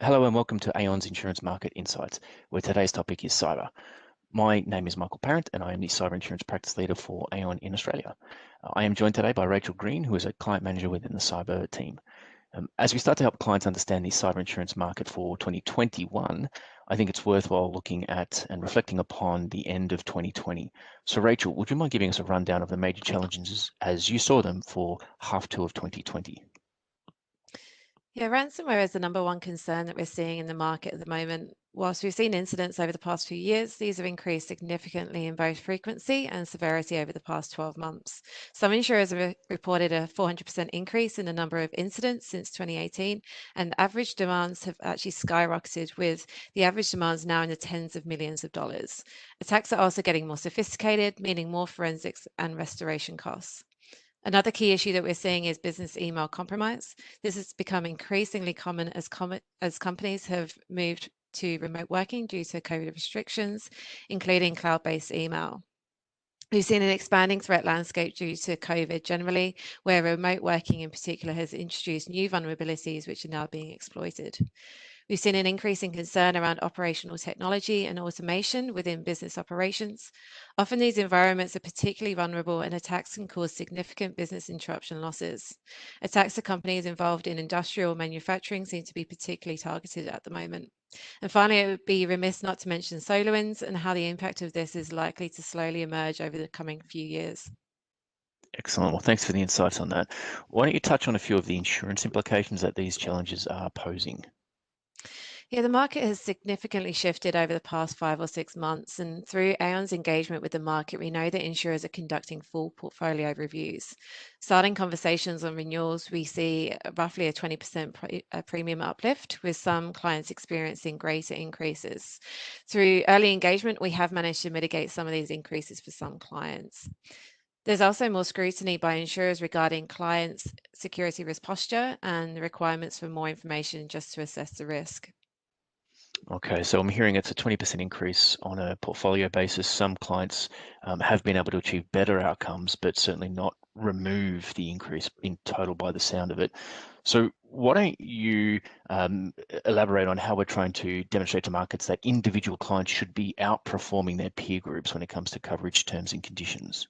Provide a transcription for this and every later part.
Hello and welcome to Aon's Insurance Market Insights, where today's topic is cyber. My name is Michael Parrant and I am the Cyber Insurance Practice Leader for Aon in Australia. I am joined today by Rachel Green, who is a Client Manager within the Cyber team. As we start to help clients understand the cyber insurance market for 2021, I think it's worthwhile looking at and reflecting upon the end of 2020. So Rachel, would you mind giving us a rundown of the major challenges as you saw them for half two of 2020? Yeah, ransomware is the number one concern that we're seeing in the market at the moment. Whilst we've seen incidents over the past few years, these have increased significantly in both frequency and severity over the past 12 months. Some insurers have reported a 400% increase in the number of incidents since 2018, and average demands have actually skyrocketed, with the average demands now in the tens of millions of dollars. Attacks are also getting more sophisticated, meaning more forensics and restoration costs. Another key issue that we're seeing is business email compromise. This has become increasingly common as companies have moved to remote working due to COVID restrictions, including cloud-based email. We've seen an expanding threat landscape due to COVID generally, where remote working in particular has introduced new vulnerabilities which are now being exploited. We've seen an increase in concern around operational technology and automation within business operations. Often these environments are particularly vulnerable and attacks can cause significant business interruption losses. Attacks to companies involved in industrial manufacturing seem to be particularly targeted at the moment. And finally, it would be remiss not to mention SolarWinds and how the impact of this is likely to slowly emerge over the coming few years. Excellent. Well, thanks for the insights on that. Why don't you touch on a few of the insurance implications that these challenges are posing? Yeah, the market has significantly shifted over the past 5 or 6 months, and through Aon's engagement with the market, we know that insurers are conducting full portfolio reviews. Starting conversations on renewals, we see roughly a 20% premium uplift, with some clients experiencing greater increases. Through early engagement, we have managed to mitigate some of these increases for some clients. There's also more scrutiny by insurers regarding clients' security risk posture and the requirements for more information just to assess the risk. Okay, so I'm hearing it's a 20% increase on a portfolio basis. Some clients have been able to achieve better outcomes, but certainly not remove the increase in total by the sound of it. So why don't you elaborate on how we're trying to demonstrate to markets that individual clients should be outperforming their peer groups when it comes to coverage terms and conditions?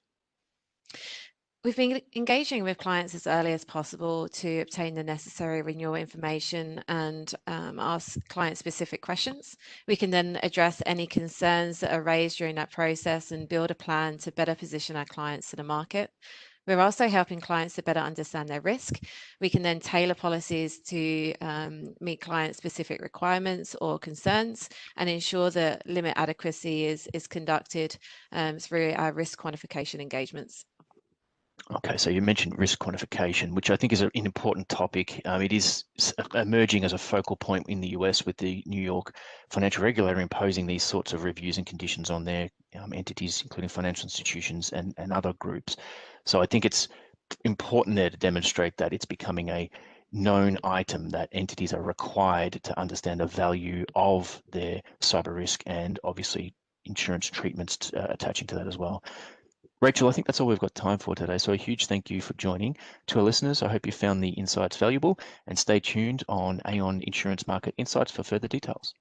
We've been engaging with clients as early as possible to obtain the necessary renewal information and ask client-specific questions. We can then address any concerns that are raised during that process and build a plan to better position our clients to the market. We're also helping clients to better understand their risk. We can then tailor policies to meet client-specific requirements or concerns and ensure that limit adequacy is conducted through our risk quantification engagements. Okay, so you mentioned risk quantification, which I think is an important topic. It is emerging as a focal point in the US with the New York financial regulator imposing these sorts of reviews and conditions on their entities, including financial institutions and other groups. So I think it's important there to demonstrate that it's becoming a known item that entities are required to understand the value of their cyber risk and obviously insurance treatments attaching to that as well. Rachel, I think that's all we've got time for today. So a huge thank you for joining. To our listeners, I hope you found the insights valuable and stay tuned on Aon Insurance Market Insights for further details.